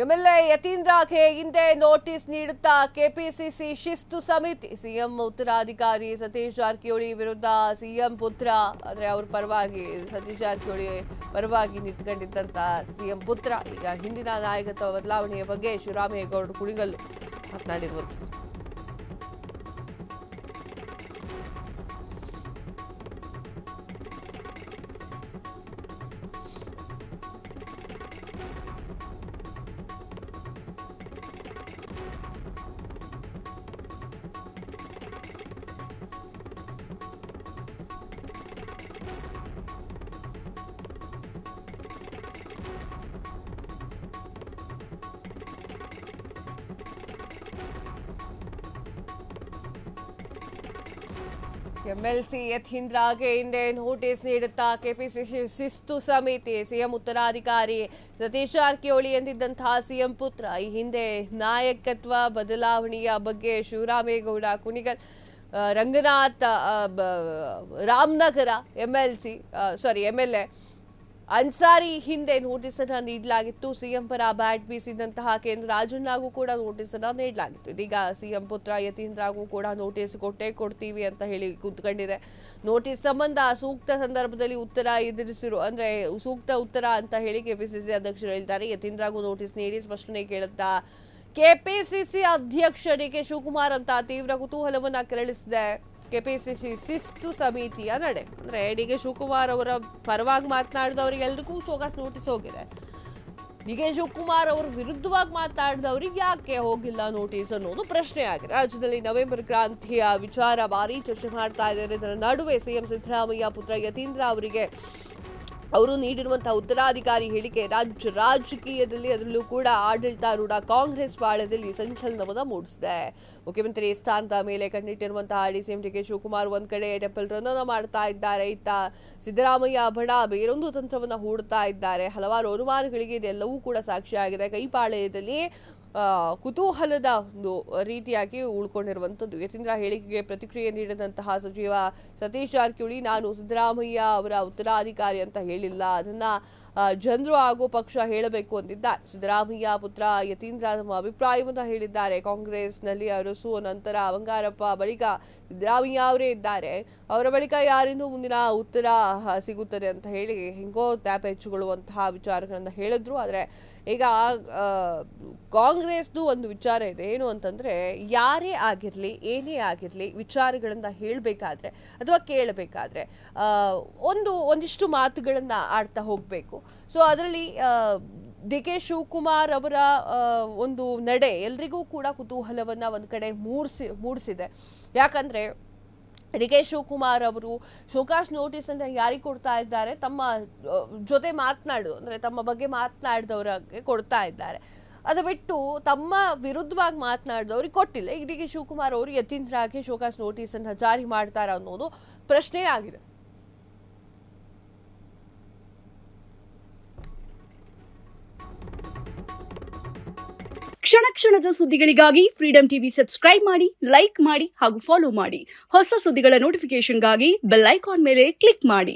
MLA ಯತೀಂದ್ರಗೆ ಹಿಂದೆ notice ನೀಡುತ್ತಾ KPCC ಶಿಸ್ತು ಸಮಿತಿ ಸಿಎಂ ಉತ್ತರಾಧಿಕಾರಿ ಸತೀಶ್ ಜಾರಕಿಹೊಳಿ ವಿರುದ್ಧ ಸಿಎಂ ಪುತ್ರ ಅಂದ್ರೆ ಅವರ ಪರವಾಗಿ ಸತೀಶ್ ಜಾರಕಿಹೊಳಿ ಪರವಾಗಿ ನಿಂತುಕೊಂಡಿದ್ದಂತ ಸಿಎಂ ಪುತ್ರ ಈಗ ಹಿಂದಿನ ನಾಯಕತ್ವ ಬದಲಾವಣೆಯ ಬಗ್ಗೆ ಶಿವರಾಮೇಗೌಡ ಕುಣಿಗಲ್ ಮಾತನಾಡಿರುವಂಥದ್ದು. ಎಂಎಲ್ಸಿ ಯತೀಂದ್ರಗೆ ಹಿಂದೆ ನೋಟಿಸ್ ನೀಡುತ್ತಾ ಕೆಪಿಸಿಸಿ ಶಿಸ್ತು ಸಮಿತಿ ಸಿಎಂ ಉತ್ತರಾಧಿಕಾರಿ ಸತೀಶ್ ಜಾರಕಿಹೊಳಿ ಎಂದಿದ್ದಂತಹ ಸಿಎಂ ಪುತ್ರ ಈ ಹಿಂದೆ ನಾಯಕತ್ವ ಬದಲಾವಣೆಯ ಬಗ್ಗೆ ಶಿವರಾಮೇಗೌಡ ಕುಣಿಗಲ್ ರಂಗನಾಥ್ ರಾಮನಗರ ಎಂಎಲ್ಎ ಅನ್ಸಾರಿ ಹಿಂದೆ ನೋಟಿಸ್ ಅನ್ನು ನೀಡಲಾಗಿತ್ತು. ಸಿಎಂ ಪರ ಬ್ಯಾಟ್ ಬೀಸಿದಂತಹ ಕೇಂದ್ರ ರಾಜಣ್ಣಗೂ ಕೂಡ ನೋಟಿಸ್ ಅನ್ನು ನೀಡಲಾಗಿತ್ತು. ಇದೀಗ ಸಿಎಂ ಪುತ್ರ ಯತೀಂದ್ರಗೂ ಕೂಡ ನೋಟಿಸ್ ಕೊಡ್ತೀವಿ ಅಂತ ಹೇಳಿ ಕೂತ್ಕೊಂಡಿದೆ. ನೋಟಿಸ್ ಸಂಬಂಧ ಸೂಕ್ತ ಸಂದರ್ಭದಲ್ಲಿ ಉತ್ತರ ಸೂಕ್ತ ಉತ್ತರ ಅಂತ ಹೇಳಿ ಕೆಪಿಸಿಸಿ ಅಧ್ಯಕ್ಷರು ಹೇಳಿದ್ದಾರೆ. ಯತೀಂದ್ರಗೂ ನೋಟಿಸ್ ನೀಡಿ ಸ್ಪಷ್ಟನೆ ಕೇಳುತ್ತಾ ಕೆಪಿಸಿಸಿ ಅಧ್ಯಕ್ಷ ಡಿಕೆ ಶಿವಕುಮಾರ್ ಅಂತ ತೀವ್ರ ಕುತೂಹಲವನ್ನ ಕೆರಳಿಸಿದೆ ಕೆಪಿಸಿಸಿ ಶಿಸ್ತು ಸಮಿತಿಯ ನಡೆ. ಅಂದ್ರೆ ಡಿಕೆ ಶಿವಕುಮಾರ್ ಅವರ ಪರವಾಗಿ ಮಾತನಾಡಿದವರಿಗೆಲ್ಲರಿಗೂ ಶೋಕಾಸ್ ನೋಟಿಸ್ ಹೋಗಿದೆ. ಡಿಕೆ ಶಿವಕುಮಾರ್ ಅವರ ವಿರುದ್ಧವಾಗಿ ಮಾತನಾಡಿದವರಿಗೆ ಯಾಕೆ ಹೋಗಿಲ್ಲ ನೋಟಿಸ್ ಅನ್ನೋದು ಪ್ರಶ್ನೆ ಆಗಿದೆ. ರಾಜ್ಯದಲ್ಲಿ ನವೆಂಬರ್ ಕ್ರಾಂತಿಯ ವಿಚಾರ ಭಾರಿ ಚರ್ಚೆ ಮಾಡ್ತಾ ಇದ್ದಾರೆ. ಇದರ ನಡುವೆ ಸಿಎಂ ಸಿದ್ದರಾಮಯ್ಯ ಪುತ್ರ ಯತೀಂದ್ರ ಅವರಿಗೆ ಅವರು ನೀಡಿರುವಂತಹ ಉತ್ತರಾಧಿಕಾರಿ ಹೇಳಿಕೆ ರಾಜಕೀಯದಲ್ಲಿ ಅದರಲ್ಲೂ ಕೂಡ ಆಡಳಿತಾರೂಢ ಕಾಂಗ್ರೆಸ್ ಪಾಳ್ಯದಲ್ಲಿ ಸಂಚಲನವನ್ನು ಮೂಡಿಸಿದೆ. ಮುಖ್ಯಮಂತ್ರಿ ಸ್ಥಾನದ ಮೇಲೆ ಕಣ್ಣಿಟ್ಟಿರುವಂತಹ ಡಿಸಿಎಂ ಡಿಕೆ ಶಿವಕುಮಾರ್ ಒಂದ್ ಕಡೆ ಟೆಂಪಲ್ ರನ್ ಅನ್ನು ಮಾಡ್ತಾ ಇದ್ದಾರೆ. ಇತ್ತ ಸಿದ್ದರಾಮಯ್ಯ ಬಣ ಬೇರೊಂದು ತಂತ್ರವನ್ನು ಹೂಡ್ತಾ ಇದ್ದಾರೆ. ಹಲವಾರು ಅನುಮಾನಗಳಿಗೆ ಇದೆಲ್ಲವೂ ಕೂಡ ಸಾಕ್ಷಿಯಾಗಿದೆ. ಕೈಪಾಳ್ಯದಲ್ಲಿ ಕುತೂಹಲದ ಒಂದು ರೀತಿಯಾಗಿ ಉಳ್ಕೊಂಡಿರುವಂಥದ್ದು. ಯತೀಂದ್ರ ಹೇಳಿಕೆಗೆ ಪ್ರತಿಕ್ರಿಯೆ ನೀಡಿದಂತಹ ಸಚಿವ ಸತೀಶ್ ಜಾರಕಿಹೊಳಿ, ನಾನು ಸಿದ್ದರಾಮಯ್ಯ ಅವರ ಉತ್ತರಾಧಿಕಾರಿ ಅಂತ ಹೇಳಿಲ್ಲ, ಅದನ್ನ ಜನರು ಹಾಗೂ ಪಕ್ಷ ಹೇಳಬೇಕು ಅಂದಿದ್ದಾರೆ. ಸಿದ್ದರಾಮಯ್ಯ ಪುತ್ರ ಯತೀಂದ್ರ ತಮ್ಮ ಅಭಿಪ್ರಾಯವನ್ನು ಹೇಳಿದ್ದಾರೆ. ಕಾಂಗ್ರೆಸ್ನಲ್ಲಿ ಅರಸು ನಂತರ ಬಂಗಾರಪ್ಪ ಬಳಿಕ ಸಿದ್ದರಾಮಯ್ಯ ಅವರೇ ಇದ್ದಾರೆ. ಅವರ ಬಳಿಕ ಯಾರಿಂದ ಮುಂದಿನ ಉತ್ತರ ಸಿಗುತ್ತದೆ ಅಂತ ಹೇಳಿ ಹಿಂಗೋ ಟ್ಯಾಪ್ ಹೆಚ್ಚುಕೊಳ್ಳುವಂತಹ ವಿಚಾರಗಳನ್ನ ಹೇಳಿದ್ರು. ಆದರೆ ಈಗ ಕಾಂಗ್ರೆಸ್ದು ಒಂದು ವಿಚಾರ ಇದೆ. ಏನು ಅಂತಂದ್ರೆ ಯಾರೇ ಆಗಿರಲಿ ಏನೇ ಆಗಿರಲಿ ವಿಚಾರಗಳನ್ನ ಹೇಳಬೇಕಾದ್ರೆ ಅಥವಾ ಕೇಳಬೇಕಾದ್ರೆ ಒಂದಿಷ್ಟು ಮಾತುಗಳನ್ನ ಆಡ್ತಾ ಹೋಗಬೇಕು. ಸೊ ಅದರಲ್ಲಿ ಡಿ.ಕೆ. ಶಿವಕುಮಾರ್ ಅವರ ಒಂದು ನಡೆ ಎಲ್ರಿಗೂ ಕೂಡ ಕುತೂಹಲವನ್ನ ಒಂದ್ ಕಡೆ ಮೂಡಿಸಿದೆ. ಯಾಕಂದ್ರೆ ಡಿ.ಕೆ. ಶಿವಕುಮಾರ್ ಅವರು ಶೋಕಾಸ್ ನೋಟಿಸ್ ಅನ್ನ ಯಾರಿಗೆ ಕೊಡ್ತಾ ಇದ್ದಾರೆ? ತಮ್ಮ ಜೊತೆ ತಮ್ಮ ಬಗ್ಗೆ ಮಾತನಾಡಿದವರಿಗೆ ಕೊಡ್ತಾ ಇದ್ದಾರೆ. ಅದು ಬಿಟ್ಟು ತಮ್ಮ ವಿರುದ್ಧವಾಗಿ ಮಾತನಾಡಿದವ್ರಿಗೆ ಕೊಟ್ಟಿಲ್ಲ. ಈಗ ಡಿ.ಕೆ. ಶಿವಕುಮಾರ್ ಅವರು ಯತೀಂದ್ರಗೆ ಶೋಕಾಸ್ ನೋಟಿಸ್ ಅನ್ನ ಜಾರಿ ಮಾಡ್ತಾರ ಅನ್ನೋದು ಪ್ರಶ್ನೆ ಆಗಿದೆ. ಕ್ಷಣ ಕ್ಷಣದ ಸುದ್ದಿಗಳಿಗಾಗಿ ಫ್ರೀಡಂ ಟಿವಿ ಸಬ್ಸ್ಕ್ರೈಬ್ ಮಾಡಿ, ಲೈಕ್ ಮಾಡಿ ಹಾಗೂ ಫಾಲೋ ಮಾಡಿ. ಹೊಸ ಸುದ್ದಿಗಳ ನೋಟಿಫಿಕೇಶನ್ಗಾಗಿ ಬೆಲ್ ಐಕಾನ್ ಮೇಲೆ ಕ್ಲಿಕ್ ಮಾಡಿ.